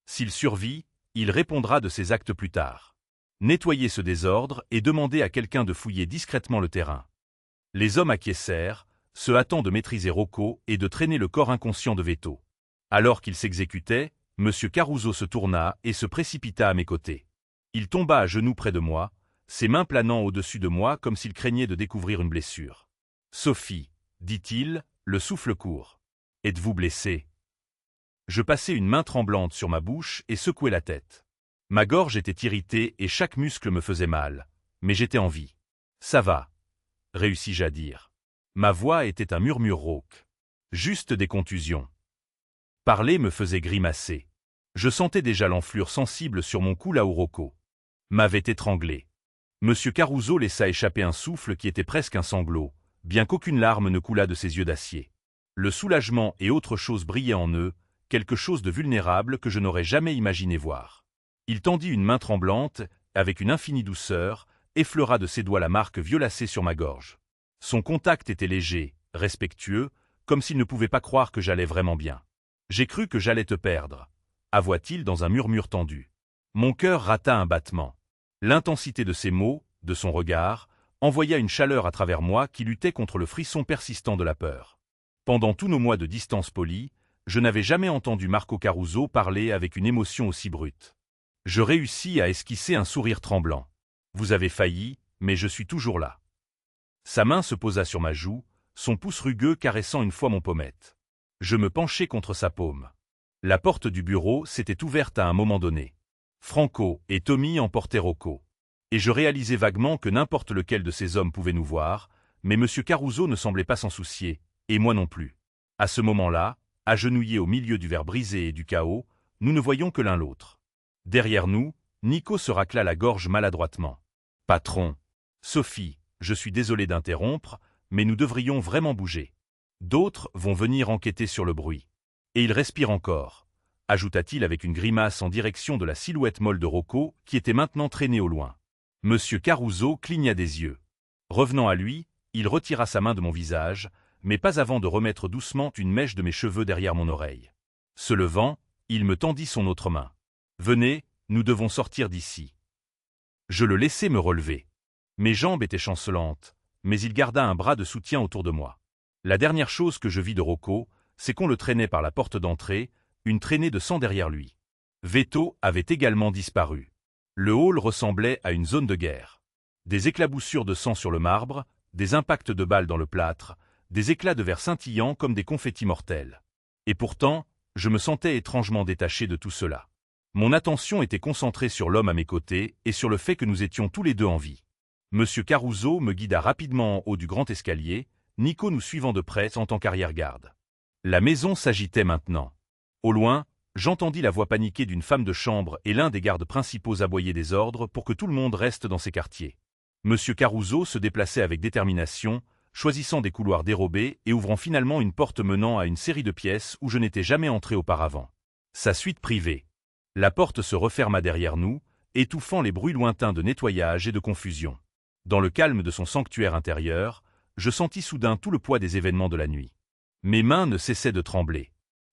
S'il survit, il répondra de ses actes plus tard. Nettoyez ce désordre et demandez à quelqu'un de fouiller discrètement le terrain. Les hommes acquiescèrent, se hâtant de maîtriser Rocco et de traîner le corps inconscient de Veto. Alors qu'il s'exécutait, M. Caruso se tourna et se précipita à mes côtés. Il tomba à genoux près de moi, ses mains planant au-dessus de moi comme s'il craignait de découvrir une blessure. « Sophie, » dit-il, le souffle court. « Êtes-vous blessée » Je passai une main tremblante sur ma bouche et secouai la tête. Ma gorge était irritée et chaque muscle me faisait mal, mais j'étais en vie. « Ça va » réussis-je à dire. Ma voix était un murmure rauque. Juste des contusions. Parler me faisait grimacer. Je sentais déjà l'enflure sensible sur mon cou là où Rocco m'avait étranglé. M. Caruso laissa échapper un souffle qui était presque un sanglot, bien qu'aucune larme ne coulât de ses yeux d'acier. Le soulagement et autre chose brillaient en eux, quelque chose de vulnérable que je n'aurais jamais imaginé voir. Il tendit une main tremblante, avec une infinie douceur, effleura de ses doigts la marque violacée sur ma gorge. Son contact était léger, respectueux, comme s'il ne pouvait pas croire que j'allais vraiment bien. « J'ai cru que j'allais te perdre », avoua-t-il dans un murmure tendu. Mon cœur rata un battement. L'intensité de ses mots, de son regard, envoya une chaleur à travers moi qui luttait contre le frisson persistant de la peur. Pendant tous nos mois de distance polie, je n'avais jamais entendu Marco Caruso parler avec une émotion aussi brute. Je réussis à esquisser un sourire tremblant. « Vous avez failli, mais je suis toujours là. » Sa main se posa sur ma joue, son pouce rugueux caressant une fois mon pommette. Je me penchai contre sa paume. La porte du bureau s'était ouverte à un moment donné. Franco et Tommy emportaient Rocco. Et je réalisais vaguement que n'importe lequel de ces hommes pouvait nous voir, mais M. Caruso ne semblait pas s'en soucier, et moi non plus. À ce moment-là, agenouillés au milieu du verre brisé et du chaos, nous ne voyions que l'un l'autre. Derrière nous, Nico se racla la gorge maladroitement. « Patron. Sophie, je suis désolé d'interrompre, mais nous devrions vraiment bouger. D'autres vont venir enquêter sur le bruit. Et il respire encore, » ajouta-t-il avec une grimace en direction de la silhouette molle de Rocco qui était maintenant traînée au loin. Monsieur Caruso cligna des yeux. Revenant à lui, il retira sa main de mon visage, mais pas avant de remettre doucement une mèche de mes cheveux derrière mon oreille. Se levant, il me tendit son autre main. « Venez, nous devons sortir d'ici. » Je le laissai me relever. Mes jambes étaient chancelantes, mais il garda un bras de soutien autour de moi. La dernière chose que je vis de Rocco, c'est qu'on le traînait par la porte d'entrée, une traînée de sang derrière lui. Veto avait également disparu. Le hall ressemblait à une zone de guerre. Des éclaboussures de sang sur le marbre, des impacts de balles dans le plâtre, des éclats de verre scintillants comme des confettis mortels. Et pourtant, je me sentais étrangement détaché de tout cela. Mon attention était concentrée sur l'homme à mes côtés et sur le fait que nous étions tous les deux en vie. Monsieur Caruso me guida rapidement en haut du grand escalier, Nico nous suivant de près en tant qu'arrière-garde. La maison s'agitait maintenant. Au loin, j'entendis la voix paniquée d'une femme de chambre et l'un des gardes principaux aboyer des ordres pour que tout le monde reste dans ses quartiers. Monsieur Caruso se déplaçait avec détermination, choisissant des couloirs dérobés et ouvrant finalement une porte menant à une série de pièces où je n'étais jamais entré auparavant. Sa suite privée. La porte se referma derrière nous, étouffant les bruits lointains de nettoyage et de confusion. Dans le calme de son sanctuaire intérieur, je sentis soudain tout le poids des événements de la nuit. Mes mains ne cessaient de trembler.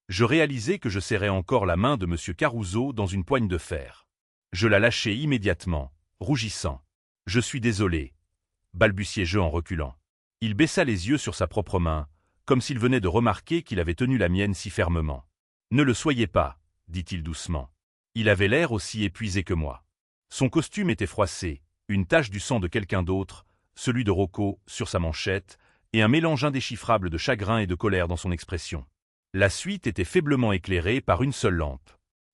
Je réalisais que je serrais encore la main de M. Caruso dans une poigne de fer. Je la lâchai immédiatement, rougissant. « Je suis désolé, » balbutiai-je en reculant. Il baissa les yeux sur sa propre main, comme s'il venait de remarquer qu'il avait tenu la mienne si fermement. « Ne le soyez pas, » dit-il doucement. Il avait l'air aussi épuisé que moi. Son costume était froissé, une tache du sang de quelqu'un d'autre, celui de Rocco, sur sa manchette, et un mélange indéchiffrable de chagrin et de colère dans son expression. La suite était faiblement éclairée par une seule lampe.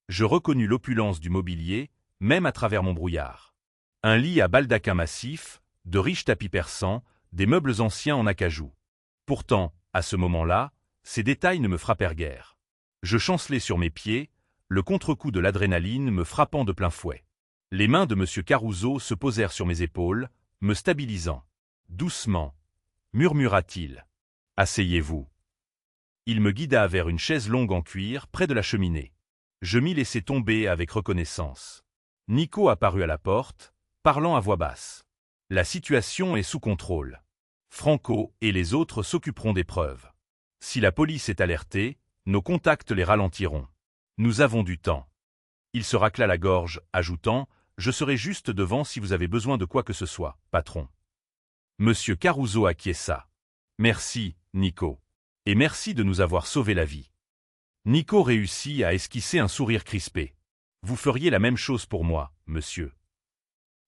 Je reconnus l'opulence du mobilier, même à travers mon brouillard. Un lit à baldaquin massif, de riches tapis persans, des meubles anciens en acajou. Pourtant, à ce moment-là, ces détails ne me frappèrent guère. Je chancelai sur mes pieds, le contre-coup de l'adrénaline me frappant de plein fouet. Les mains de M. Caruso se posèrent sur mes épaules, me stabilisant. « Doucement, » murmura-t-il. « Asseyez-vous. » Il me guida vers une chaise longue en cuir près de la cheminée. Je m'y laissai tomber avec reconnaissance. Nico apparut à la porte, parlant à voix basse. « La situation est sous contrôle. Franco et les autres s'occuperont des preuves. Si la police est alertée, nos contacts les ralentiront. Nous avons du temps. » Il se racla la gorge, ajoutant « Je serai juste devant si vous avez besoin de quoi que ce soit, patron. » Monsieur Caruso acquiesça. « Merci, Nico. Et merci de nous avoir sauvé la vie. » Nico réussit à esquisser un sourire crispé. « Vous feriez la même chose pour moi, monsieur. »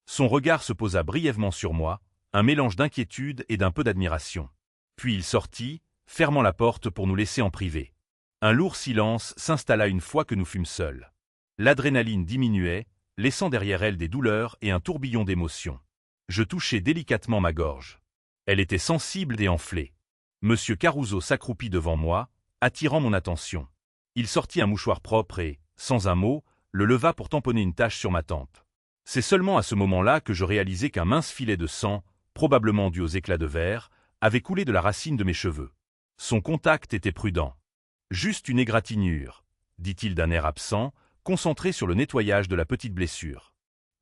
Son regard se posa brièvement sur moi, un mélange d'inquiétude et d'un peu d'admiration. Puis il sortit, fermant la porte pour nous laisser en privé. Un lourd silence s'installa une fois que nous fûmes seuls. L'adrénaline diminuait, laissant derrière elle des douleurs et un tourbillon d'émotions. Je touchai délicatement ma gorge. Elle était sensible et enflée. Monsieur Caruso s'accroupit devant moi, attirant mon attention. Il sortit un mouchoir propre et, sans un mot, le leva pour tamponner une tache sur ma tempe. C'est seulement à ce moment-là que je réalisai qu'un mince filet de sang, probablement dû aux éclats de verre, avait coulé de la racine de mes cheveux. Son contact était prudent. « Juste une égratignure, » dit-il d'un air absent, concentré sur le nettoyage de la petite blessure.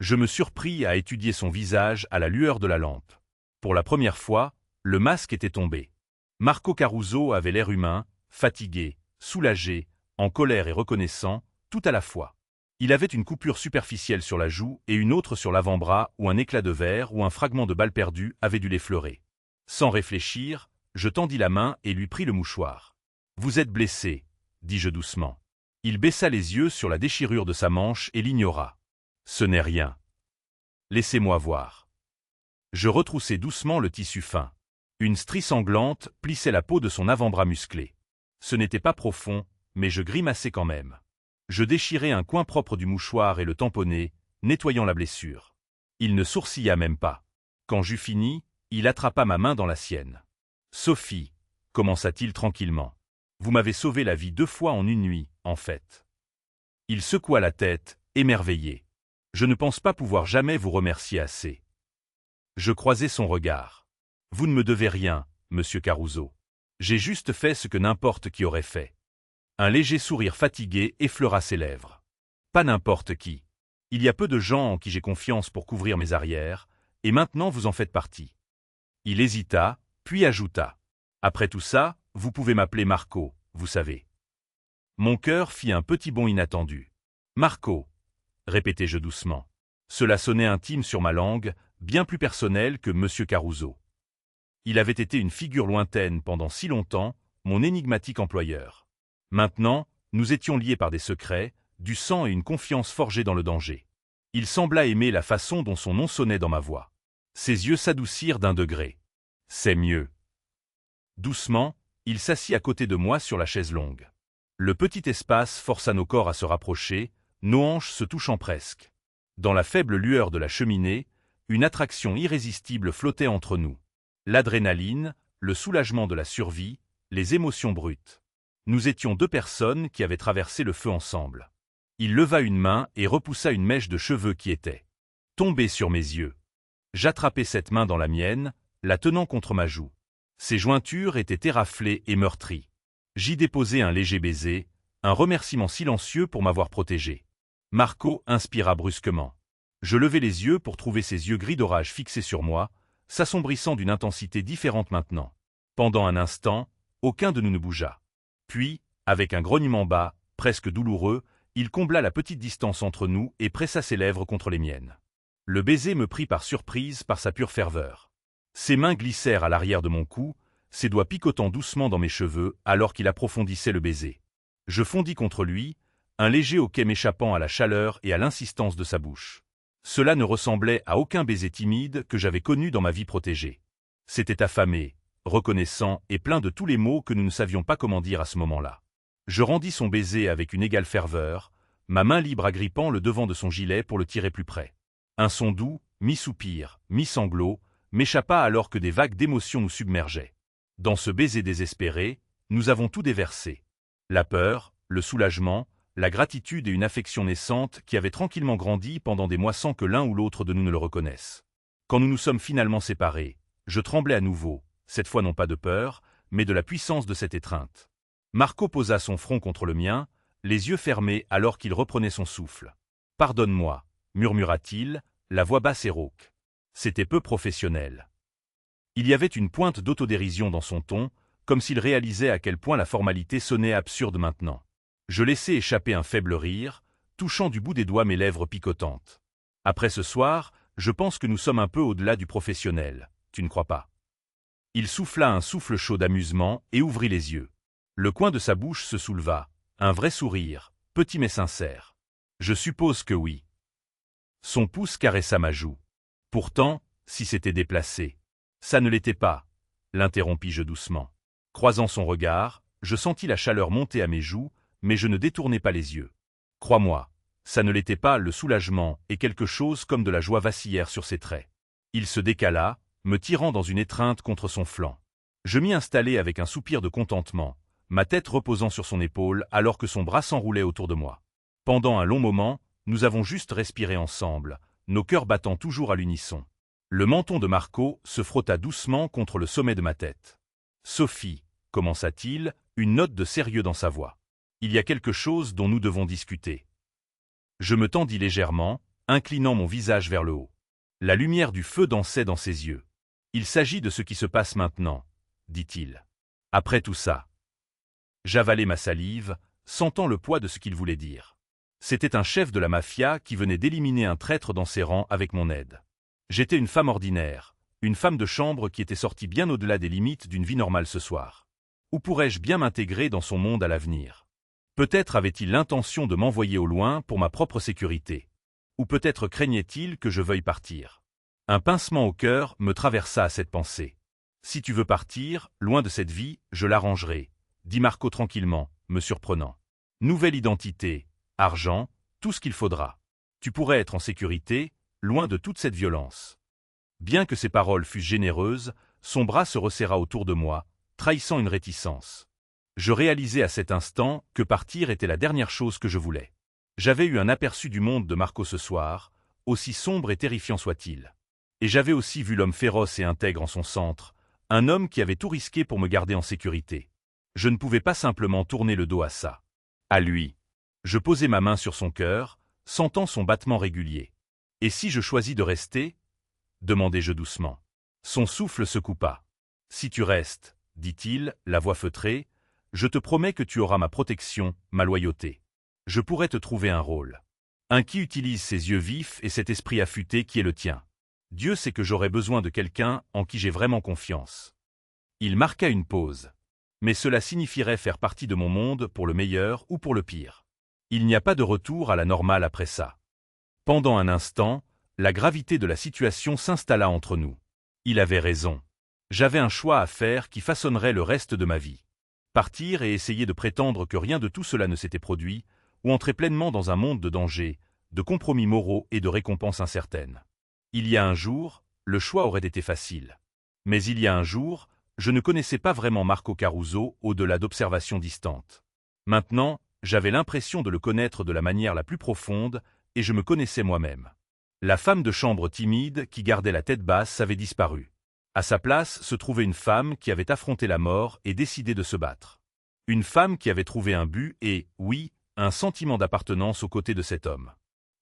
Je me surpris à étudier son visage à la lueur de la lampe. Pour la première fois, le masque était tombé. Marco Caruso avait l'air humain, fatigué, soulagé, en colère et reconnaissant, tout à la fois. Il avait une coupure superficielle sur la joue et une autre sur l'avant-bras où un éclat de verre ou un fragment de balle perdue avait dû l'effleurer. Sans réfléchir, je tendis la main et lui pris le mouchoir. « Vous êtes blessé, » dis-je doucement. Il baissa les yeux sur la déchirure de sa manche et l'ignora. « Ce n'est rien. Laissez-moi voir. » Je retroussai doucement le tissu fin. Une strie sanglante plissait la peau de son avant-bras musclé. Ce n'était pas profond, mais je grimaçai quand même. Je déchirai un coin propre du mouchoir et le tamponnai, nettoyant la blessure. Il ne sourcilla même pas. Quand j'eus fini, il attrapa ma main dans la sienne. « Sophie, » commença-t-il tranquillement. « Vous m'avez sauvé la vie 2 fois en une nuit, en fait. » Il secoua la tête, émerveillé. « Je ne pense pas pouvoir jamais vous remercier assez. » Je croisai son regard. « Vous ne me devez rien, monsieur Caruso. J'ai juste fait ce que n'importe qui aurait fait. » Un léger sourire fatigué effleura ses lèvres. « Pas n'importe qui. Il y a peu de gens en qui j'ai confiance pour couvrir mes arrières, et maintenant vous en faites partie. » Il hésita, puis ajouta. « Après tout ça, vous pouvez m'appeler Marco, vous savez. » Mon cœur fit un petit bond inattendu. « Marco » répétai-je doucement. Cela sonnait intime sur ma langue, bien plus personnel que monsieur Caruso. Il avait été une figure lointaine pendant si longtemps, mon énigmatique employeur. Maintenant, nous étions liés par des secrets, du sang et une confiance forgée dans le danger. Il sembla aimer la façon dont son nom sonnait dans ma voix. Ses yeux s'adoucirent d'1 degré. « C'est mieux. » Doucement, il s'assit à côté de moi sur la chaise longue. Le petit espace força nos corps à se rapprocher, nos hanches se touchant presque. Dans la faible lueur de la cheminée, une attraction irrésistible flottait entre nous. L'adrénaline, le soulagement de la survie, les émotions brutes. Nous étions 2 personnes qui avaient traversé le feu ensemble. Il leva une main et repoussa une mèche de cheveux qui était tombée sur mes yeux. J'attrapai cette main dans la mienne, la tenant contre ma joue. Ses jointures étaient éraflées et meurtries. J'y déposai un léger baiser, un remerciement silencieux pour m'avoir protégé. Marco inspira brusquement. Je levai les yeux pour trouver ses yeux gris d'orage fixés sur moi, s'assombrissant d'une intensité différente maintenant. Pendant un instant, aucun de nous ne bougea. Puis, avec un grognement bas, presque douloureux, il combla la petite distance entre nous et pressa ses lèvres contre les miennes. Le baiser me prit par surprise par sa pure ferveur. Ses mains glissèrent à l'arrière de mon cou, ses doigts picotant doucement dans mes cheveux alors qu'il approfondissait le baiser. Je fondis contre lui, un léger hoquet m'échappant à la chaleur et à l'insistance de sa bouche. Cela ne ressemblait à aucun baiser timide que j'avais connu dans ma vie protégée. C'était affamé, reconnaissant et plein de tous les mots que nous ne savions pas comment dire à ce moment-là. Je rendis son baiser avec une égale ferveur, ma main libre agrippant le devant de son gilet pour le tirer plus près. Un son doux, mi-soupir, mi-sanglot, m'échappa alors que des vagues d'émotions nous submergeaient. Dans ce baiser désespéré, nous avons tout déversé. La peur, le soulagement, la gratitude et une affection naissante qui avait tranquillement grandi pendant des mois sans que l'un ou l'autre de nous ne le reconnaisse. Quand nous nous sommes finalement séparés, je tremblais à nouveau, cette fois non pas de peur, mais de la puissance de cette étreinte. Marco posa son front contre le mien, les yeux fermés alors qu'il reprenait son souffle. « Pardonne-moi » murmura-t-il, la voix basse et rauque. C'était peu professionnel. Il y avait une pointe d'autodérision dans son ton, comme s'il réalisait à quel point la formalité sonnait absurde maintenant. Je laissai échapper un faible rire, touchant du bout des doigts mes lèvres picotantes. Après ce soir, je pense que nous sommes un peu au-delà du professionnel, tu ne crois pas? Il souffla un souffle chaud d'amusement et ouvrit les yeux. Le coin de sa bouche se souleva, un vrai sourire, petit mais sincère. Je suppose que oui. Son pouce caressa ma joue. Pourtant, si c'était déplacé. Ça ne l'était pas, l'interrompis-je doucement. Croisant son regard, je sentis la chaleur monter à mes joues, mais je ne détournai pas les yeux. Crois-moi, ça ne l'était pas, le soulagement et quelque chose comme de la joie vacillèrent sur ses traits. Il se décala, me tirant dans une étreinte contre son flanc. Je m'y installai avec un soupir de contentement, ma tête reposant sur son épaule alors que son bras s'enroulait autour de moi. Pendant un long moment, nous avons juste respiré ensemble, nos cœurs battant toujours à l'unisson. Le menton de Marco se frotta doucement contre le sommet de ma tête. « Sophie » commença-t-il, une note de sérieux dans sa voix. « Il y a quelque chose dont nous devons discuter. » Je me tendis légèrement, inclinant mon visage vers le haut. La lumière du feu dansait dans ses yeux. « Il s'agit de ce qui se passe maintenant, » dit-il. « Après tout ça. » J'avalai ma salive, sentant le poids de ce qu'il voulait dire. C'était un chef de la mafia qui venait d'éliminer un traître dans ses rangs avec mon aide. J'étais une femme ordinaire, une femme de chambre qui était sortie bien au-delà des limites d'une vie normale ce soir. Où pourrais-je bien m'intégrer dans son monde à l'avenir? Peut-être avait-il l'intention de m'envoyer au loin pour ma propre sécurité. Ou peut-être craignait-il que je veuille partir. Un pincement au cœur me traversa à cette pensée. « Si tu veux partir, loin de cette vie, je l'arrangerai », dit Marco tranquillement, me surprenant. « Nouvelle identité, argent, tout ce qu'il faudra. Tu pourrais être en sécurité, loin de toute cette violence. Bien que ses paroles fussent généreuses, son bras se resserra autour de moi, trahissant une réticence. Je réalisais à cet instant que partir était la dernière chose que je voulais. J'avais eu un aperçu du monde de Marco ce soir, aussi sombre et terrifiant soit-il. Et j'avais aussi vu l'homme féroce et intègre en son centre, un homme qui avait tout risqué pour me garder en sécurité. Je ne pouvais pas simplement tourner le dos à ça. À lui. Je posai ma main sur son cœur, sentant son battement régulier. « Et si je choisis de rester ?» demandai-je doucement. Son souffle se coupa. « Si tu restes, dit-il, la voix feutrée, je te promets que tu auras ma protection, ma loyauté. Je pourrais te trouver un rôle. Un qui utilise ses yeux vifs et cet esprit affûté qui est le tien. Dieu sait que j'aurais besoin de quelqu'un en qui j'ai vraiment confiance. » Il marqua une pause. Mais cela signifierait faire partie de mon monde pour le meilleur ou pour le pire. Il n'y a pas de retour à la normale après ça. Pendant un instant, la gravité de la situation s'installa entre nous. Il avait raison. J'avais un choix à faire qui façonnerait le reste de ma vie. Partir et essayer de prétendre que rien de tout cela ne s'était produit, ou entrer pleinement dans un monde de danger, de compromis moraux et de récompenses incertaines. Il y a un jour, le choix aurait été facile. Mais il y a un jour, je ne connaissais pas vraiment Marco Caruso au-delà d'observations distantes. Maintenant, j'avais l'impression de le connaître de la manière la plus profonde, et je me connaissais moi-même. La femme de chambre timide qui gardait la tête basse avait disparu. À sa place se trouvait une femme qui avait affronté la mort et décidé de se battre. Une femme qui avait trouvé un but et, oui, un sentiment d'appartenance aux côtés de cet homme.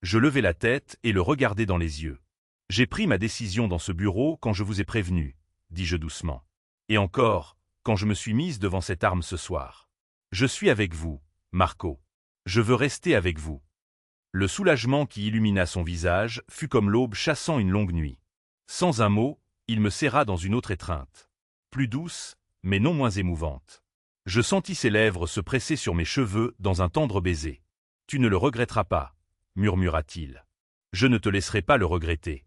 Je levai la tête et le regardai dans les yeux. « J'ai pris ma décision dans ce bureau quand je vous ai prévenu, » dis-je doucement. « Et encore, quand je me suis mise devant cette arme ce soir. Je suis avec vous, Marco. Je veux rester avec vous. » Le soulagement qui illumina son visage fut comme l'aube chassant une longue nuit. Sans un mot, il me serra dans une autre étreinte. Plus douce, mais non moins émouvante. Je sentis ses lèvres se presser sur mes cheveux dans un tendre baiser. « Tu ne le regretteras pas, » murmura-t-il. « Je ne te laisserai pas le regretter. »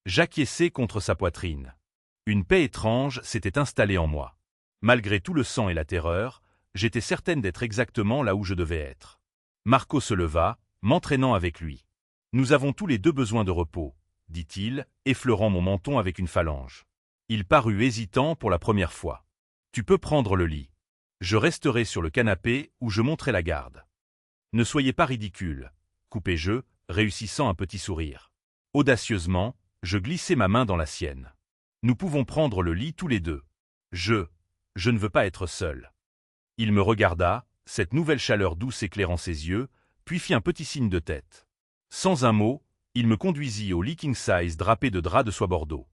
J'acquiesçai contre sa poitrine. Une paix étrange s'était installée en moi. Malgré tout le sang et la terreur, j'étais certaine d'être exactement là où je devais être. Marco se leva, m'entraînant avec lui. « Nous avons tous les deux besoin de repos, » dit-il, effleurant mon menton avec une phalange. Il parut hésitant pour la première fois. « Tu peux prendre le lit. Je resterai sur le canapé où je monterai la garde. »« Ne soyez pas ridicule, » coupai-je, réussissant un petit sourire. Audacieusement, je glissai ma main dans la sienne. « Nous pouvons prendre le lit tous les deux. Je ne veux pas être seul. » Il me regarda, cette nouvelle chaleur douce éclairant ses yeux, puis fit un petit signe de tête. Sans un mot, il me conduisit au lit king size drapé de drap de soie bordeaux.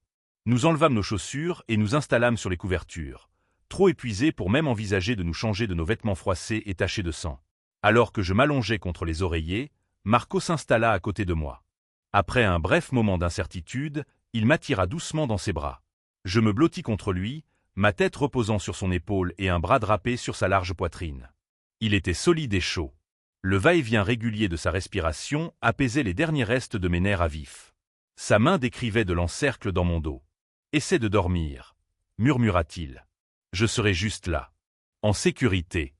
Nous enlevâmes nos chaussures et nous installâmes sur les couvertures, trop épuisés pour même envisager de nous changer de nos vêtements froissés et tachés de sang. Alors que je m'allongeais contre les oreillers, Marco s'installa à côté de moi. Après un bref moment d'incertitude, il m'attira doucement dans ses bras. Je me blottis contre lui, ma tête reposant sur son épaule et un bras drapé sur sa large poitrine. Il était solide et chaud. Le va-et-vient régulier de sa respiration apaisait les derniers restes de mes nerfs à vif. Sa main décrivait de l'encercle dans mon dos. « Essaie de dormir, » murmura-t-il. « Je serai juste là. En sécurité. »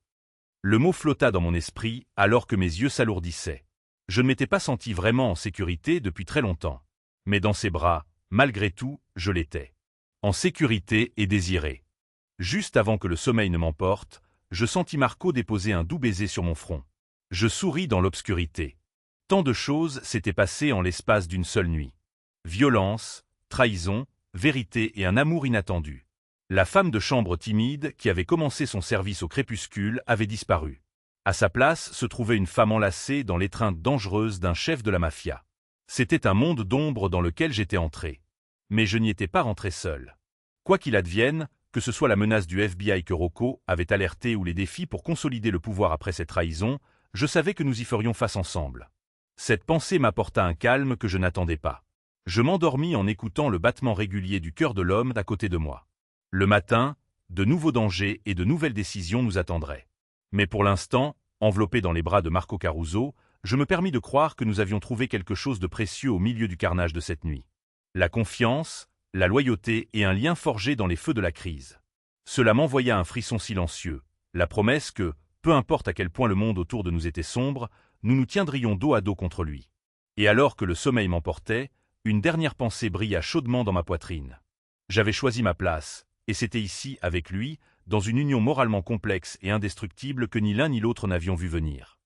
Le mot flotta dans mon esprit alors que mes yeux s'alourdissaient. Je ne m'étais pas senti vraiment en sécurité depuis très longtemps. Mais dans ses bras, malgré tout, je l'étais. En sécurité et désiré. Juste avant que le sommeil ne m'emporte, je sentis Marco déposer un doux baiser sur mon front. Je souris dans l'obscurité. Tant de choses s'étaient passées en l'espace d'une seule nuit. Violence, trahison, vérité et un amour inattendu. La femme de chambre timide qui avait commencé son service au crépuscule avait disparu. À sa place se trouvait une femme enlacée dans l'étreinte dangereuse d'un chef de la mafia. C'était un monde d'ombre dans lequel j'étais entré. Mais je n'y étais pas rentré seul. Quoi qu'il advienne, que ce soit la menace du FBI que Rocco avait alerté ou les défis pour consolider le pouvoir après cette trahison, je savais que nous y ferions face ensemble. Cette pensée m'apporta un calme que je n'attendais pas. Je m'endormis en écoutant le battement régulier du cœur de l'homme d'à côté de moi. Le matin, de nouveaux dangers et de nouvelles décisions nous attendraient. Mais pour l'instant, enveloppé dans les bras de Marco Caruso, je me permis de croire que nous avions trouvé quelque chose de précieux au milieu du carnage de cette nuit. La confiance, la loyauté et un lien forgé dans les feux de la crise. Cela m'envoya un frisson silencieux, la promesse que, peu importe à quel point le monde autour de nous était sombre, nous nous tiendrions dos à dos contre lui. Et alors que le sommeil m'emportait, une dernière pensée brilla chaudement dans ma poitrine. J'avais choisi ma place, et c'était ici, avec lui, dans une union moralement complexe et indestructible que ni l'un ni l'autre n'avions vu venir.